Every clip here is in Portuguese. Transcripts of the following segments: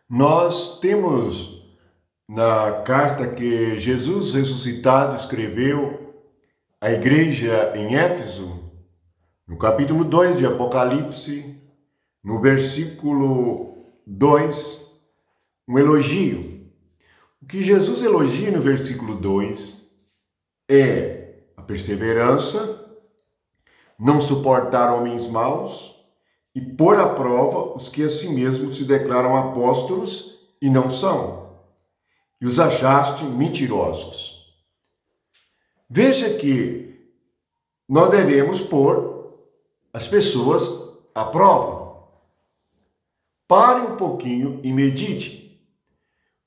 Nós temos na carta que Jesus ressuscitado escreveu à igreja em Éfeso, no capítulo 2 de Apocalipse, no versículo 2, um elogio. O que Jesus elogia no versículo 2 é a perseverança, não suportar homens maus e pôr à prova os que a si mesmos se declaram apóstolos e não são, e os achaste mentirosos. Veja que nós devemos pôr as pessoas à prova. Pare um pouquinho e medite.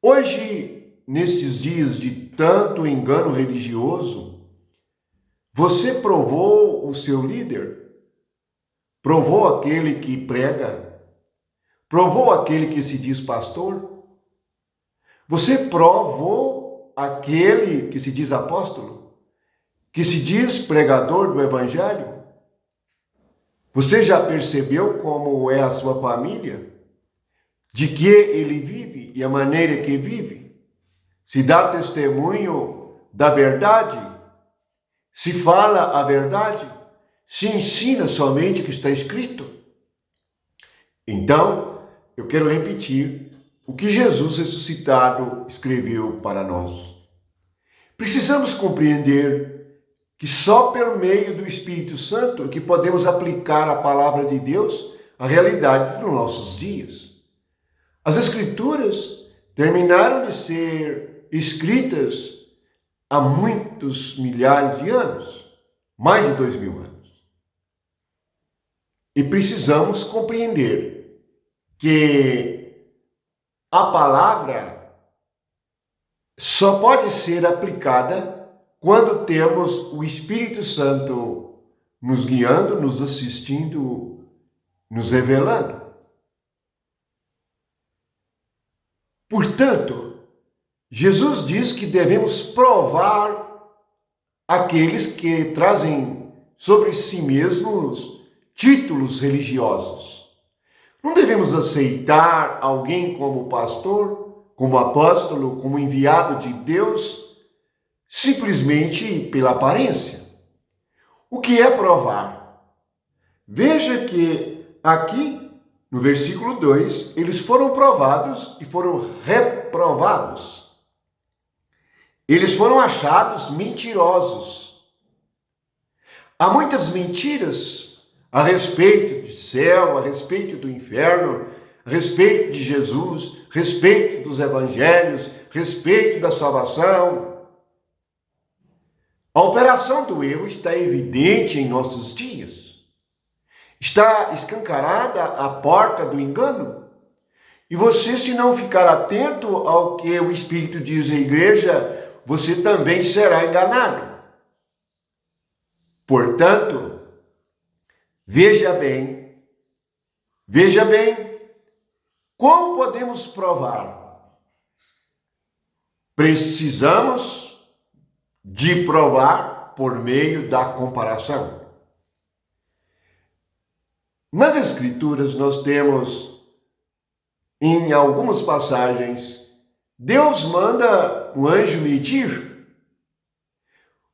Hoje, nestes dias de tanto engano religioso, você provou o seu líder? Provou aquele que prega? Provou aquele que se diz pastor? Você provou aquele que se diz apóstolo? Que se diz pregador do evangelho? Você já percebeu como é a sua família? De que ele vive e a maneira que vive? Se dá testemunho da verdade? Se fala a verdade? Se ensina somente o que está escrito? Então, eu quero repetir o que Jesus ressuscitado escreveu para nós. Precisamos compreender que só por meio do Espírito Santo é que podemos aplicar a palavra de Deus à realidade dos nossos dias. As Escrituras terminaram de ser escritas há muitos milhares de anos, mais de 2000 anos. E precisamos compreender que a palavra só pode ser aplicada quando temos o Espírito Santo nos guiando, nos assistindo, nos revelando. Portanto, Jesus diz que devemos provar aqueles que trazem sobre si mesmos títulos religiosos. Não devemos aceitar alguém como pastor, como apóstolo, como enviado de Deus, simplesmente pela aparência. O que é provar? Veja que aqui, no versículo 2, eles foram provados e foram reprovados. Eles foram achados mentirosos. Há muitas mentiras a respeito do céu, a respeito do inferno, a respeito de Jesus, a respeito dos evangelhos, a respeito da salvação. A operação do erro está evidente em nossos dias. Está escancarada a porta do engano. E você, se não ficar atento ao que o Espírito diz à igreja, você também será enganado. Portanto, veja bem, como podemos provar? Precisamos de provar por meio da comparação. Nas Escrituras nós temos, em algumas passagens, Deus manda um anjo medir.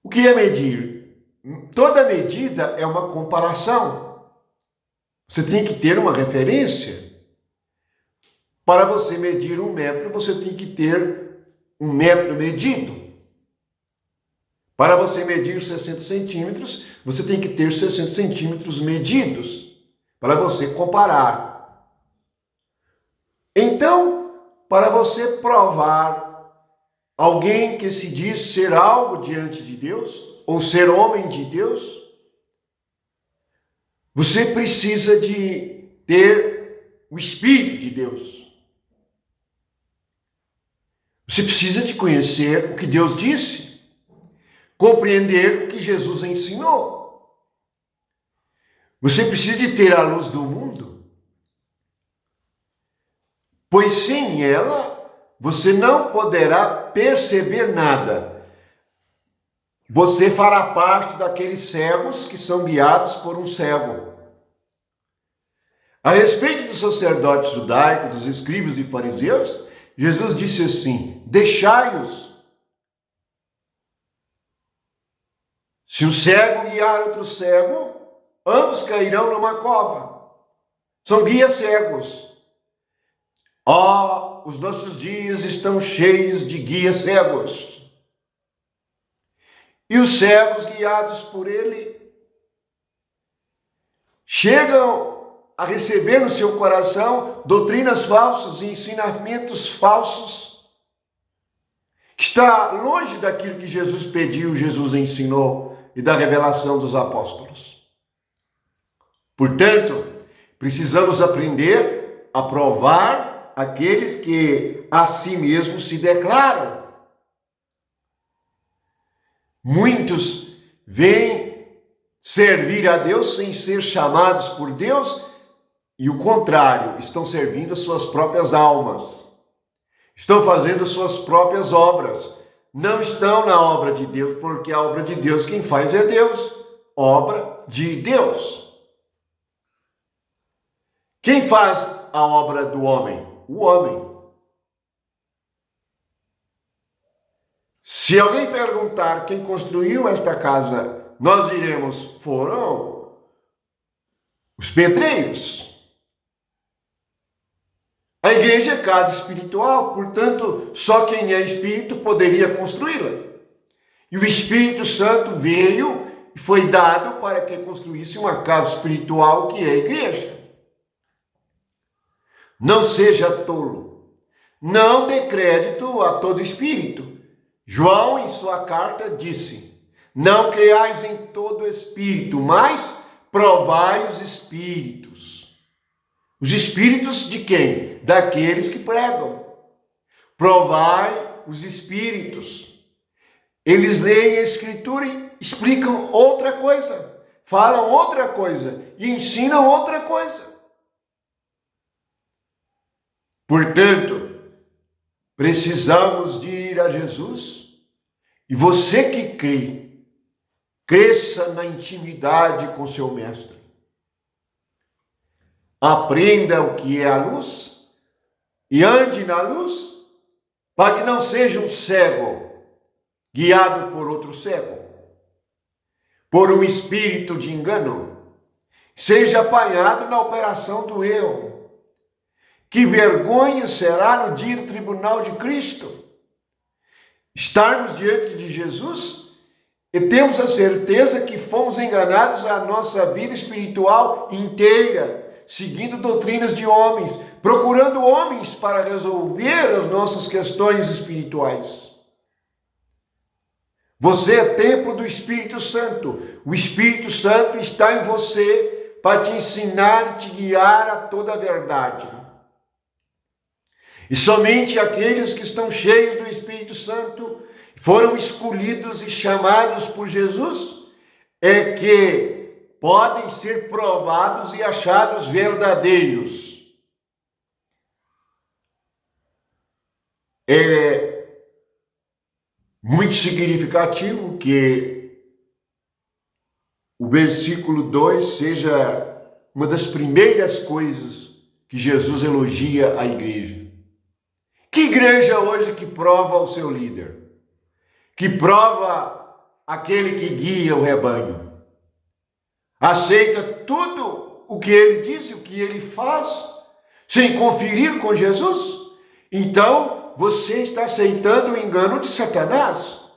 O que é medir? Toda medida é uma comparação. Você tem que ter uma referência. Para você medir 1 metro, você tem que ter 1 metro medido. Para você medir 60 centímetros, você tem que ter 60 centímetros medidos, para você comparar. Então, para você provar alguém que se diz ser algo diante de Deus, ou ser homem de Deus, você precisa de ter o Espírito de Deus. Você precisa de conhecer o que Deus disse, compreender o que Jesus ensinou. Você precisa de ter a luz do mundo, pois sem ela você não poderá perceber nada. Você fará parte daqueles cegos que são guiados por um cego. A respeito dos sacerdotes judaicos, dos escribas e fariseus, Jesus disse assim: deixai-os. Se um cego guiar outro cego, ambos cairão numa cova. São guias cegos. Os nossos dias estão cheios de guias cegos. E os cegos guiados por ele chegam a receber no seu coração doutrinas falsas e ensinamentos falsos, que está longe daquilo que Jesus pediu, Jesus ensinou e da revelação dos apóstolos. Portanto, precisamos aprender a provar aqueles que a si mesmos se declaram. Muitos vêm servir a Deus sem ser chamados por Deus e o contrário, estão servindo as suas próprias almas. Estão fazendo as suas próprias obras. Não estão na obra de Deus, porque a obra de Deus quem faz é Deus. Obra de Deus. Quem faz a obra do homem? O homem. Se alguém perguntar quem construiu esta casa, nós diremos: foram os pedreiros. A igreja é casa espiritual, portanto, só quem é espírito poderia construí-la. E o Espírito Santo veio e foi dado para que construísse uma casa espiritual que é a igreja. Não seja tolo. Não dê crédito a todo espírito. João, em sua carta, disse: não creais em todo espírito, mas provai os espíritos. Os espíritos de quem? Daqueles que pregam. Provai os espíritos. Eles leem a Escritura e explicam outra coisa, falam outra coisa e ensinam outra coisa. Portanto, precisamos de ir a Jesus, e você que crê, cresça na intimidade com seu mestre. Aprenda o que é a luz e ande na luz, para que não seja um cego guiado por outro cego, por um espírito de engano, seja apanhado na operação do erro. Que vergonha será no dia do tribunal de Cristo estarmos diante de Jesus e temos a certeza que fomos enganados a nossa vida espiritual inteira, seguindo doutrinas de homens, procurando homens para resolver as nossas questões espirituais. Você é templo do Espírito Santo. O Espírito Santo está em você para te ensinar e te guiar a toda a verdade. E somente aqueles que estão cheios do Espírito Santo, foram escolhidos e chamados por Jesus, é que podem ser provados e achados verdadeiros. É muito significativo que o versículo 2 seja uma das primeiras coisas que Jesus elogia a igreja. Que igreja hoje que prova o seu líder? Que prova aquele que guia o rebanho? Aceita tudo o que ele diz e o que ele faz, sem conferir com Jesus? Então, você está aceitando o engano de Satanás,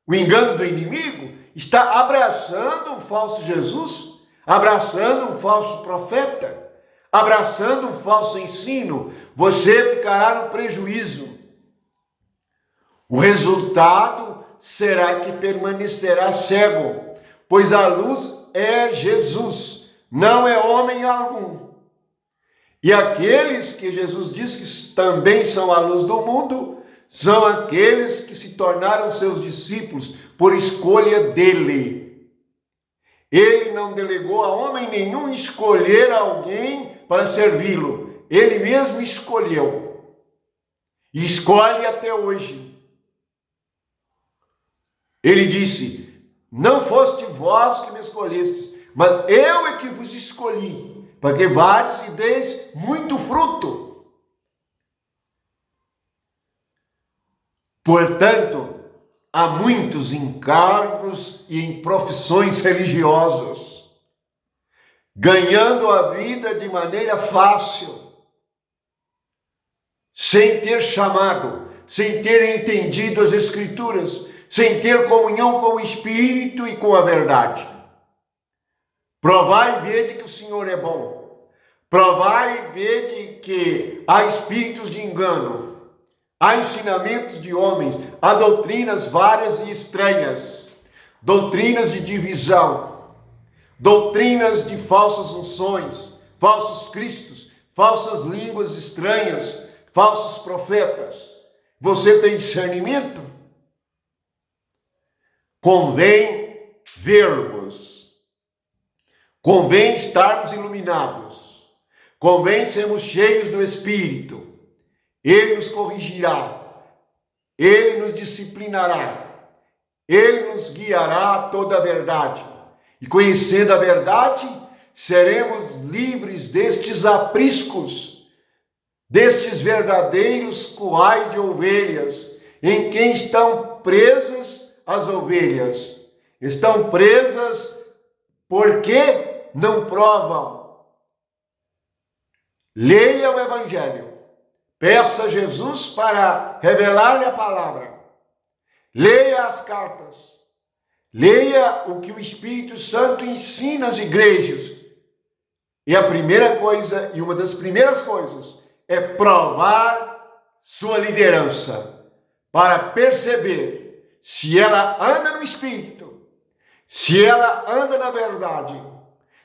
o engano do inimigo, está abraçando um falso Jesus, abraçando um falso profeta, abraçando um falso ensino. Você ficará no prejuízo. O resultado será que permanecerá cego, pois a luz é Jesus, não é homem algum. E aqueles que Jesus diz que também são a luz do mundo, são aqueles que se tornaram seus discípulos por escolha dele. Ele não delegou a homem nenhum escolher alguém para servi-lo. Ele mesmo escolheu. E escolhe até hoje. Ele disse: não foste vós que me escolhestes, mas eu é que vos escolhi, para que vades e deis muito fruto. Portanto, há muitos encargos e em profissões religiosas, ganhando a vida de maneira fácil, sem ter chamado, sem ter entendido as Escrituras, sem ter comunhão com o Espírito e com a verdade. Provai e vede que o Senhor é bom. Provai e vede que há espíritos de engano, há ensinamentos de homens, há doutrinas várias e estranhas, doutrinas de divisão, doutrinas de falsas unções, falsos cristos, falsas línguas estranhas, falsos profetas. Você tem discernimento? Convém vermos, convém estarmos iluminados, convém sermos cheios do Espírito. Ele nos corrigirá, Ele nos disciplinará, Ele nos guiará a toda a verdade. E conhecendo a verdade, seremos livres destes apriscos, destes verdadeiros currais de ovelhas, em quem estão presas as ovelhas. Estão presas porque não provam. Leia o Evangelho. Peça a Jesus para revelar-lhe a palavra. Leia as cartas. Leia o que o Espírito Santo ensina às igrejas. E a primeira coisa, e uma das primeiras coisas, é provar sua liderança, para perceber se ela anda no Espírito, se ela anda na verdade,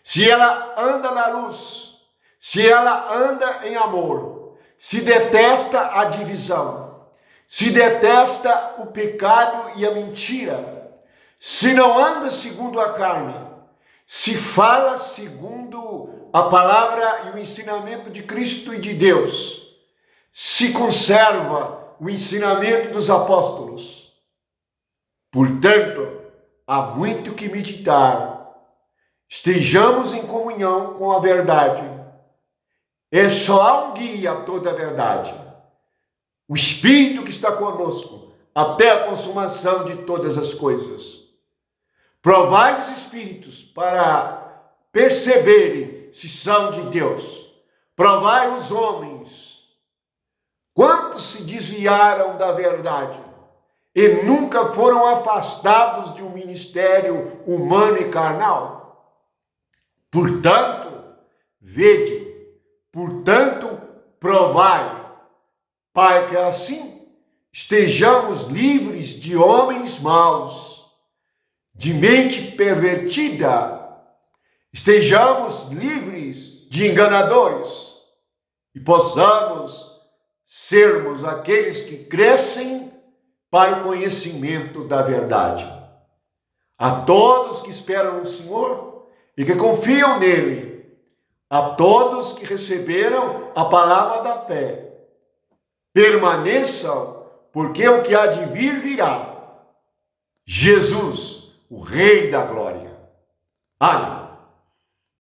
se ela anda na luz, se ela anda em amor, se detesta a divisão, se detesta o pecado e a mentira, se não anda segundo a carne, se fala segundo a palavra e o ensinamento de Cristo e de Deus, se conserva o ensinamento dos apóstolos. Portanto, há muito que meditar. Estejamos em comunhão com a verdade. É só há um guia a toda a verdade. O Espírito que está conosco até a consumação de todas as coisas. Provai os Espíritos para perceberem se são de Deus. Provai os homens. Quantos se desviaram da verdade e nunca foram afastados de um ministério humano e carnal? Portanto, vede, portanto, provai, para que assim estejamos livres de homens maus, de mente pervertida, estejamos livres de enganadores e possamos sermos aqueles que crescem para o conhecimento da verdade. A todos que esperam no Senhor e que confiam nele, a todos que receberam a palavra da fé, permaneçam, porque o que há de vir virá. Jesus, o Rei da Glória. Amém.